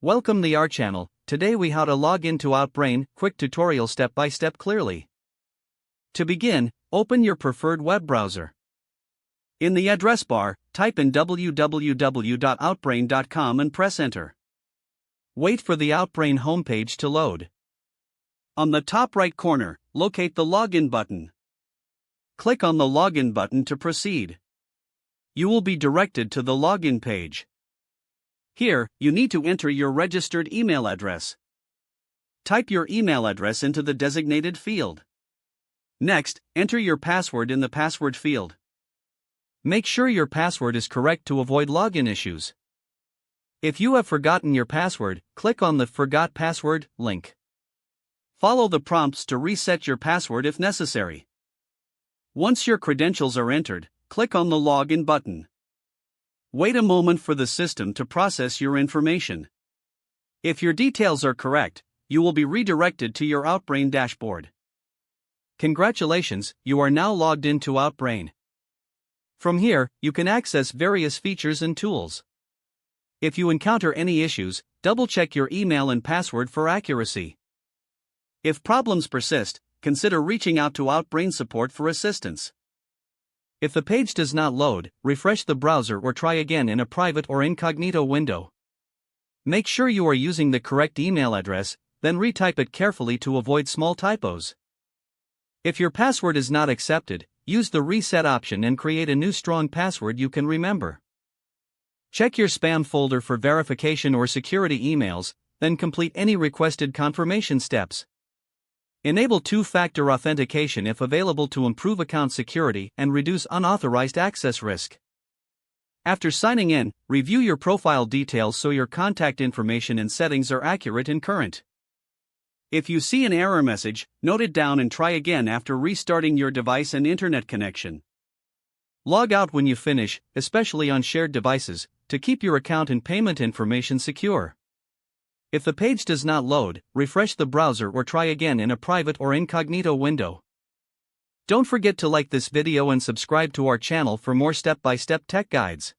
Welcome to our channel. Today we how to log into Outbrain, quick tutorial step by step clearly. To begin, open your preferred web browser. In the address bar, type in www.outbrain.com and press enter. Wait for the Outbrain homepage to load. On the top right corner, locate the login button. Click on the login button to proceed. You will be directed to the login page. Here, you need to enter your registered email address. Type your email address into the designated field. Next, enter your password in the password field. Make sure your password is correct to avoid login issues. If you have forgotten your password, click on the Forgot Password link. Follow the prompts to reset your password if necessary. Once your credentials are entered, click on the Login button. Wait a moment for the system to process your information. If your details are correct, you will be redirected to your Outbrain dashboard. Congratulations, you are now logged into Outbrain. From here, you can access various features and tools. If you encounter any issues, double-check your email and password for accuracy. If problems persist, consider reaching out to Outbrain support for assistance. If the page does not load, refresh the browser or try again in a private or incognito window. Make sure you are using the correct email address, then retype it carefully to avoid small typos. If your password is not accepted, use the reset option and create a new strong password you can remember. Check your spam folder for verification or security emails, then complete any requested confirmation steps. Enable two-factor authentication if available to improve account security and reduce unauthorized access risk. After signing in, review your profile details so your contact information and settings are accurate and current. If you see an error message, note it down and try again after restarting your device and internet connection. Log out when you finish, especially on shared devices, to keep your account and payment information secure. If the page does not load, refresh the browser or try again in a private or incognito window. Don't forget to like this video and subscribe to our channel for more step-by-step tech guides.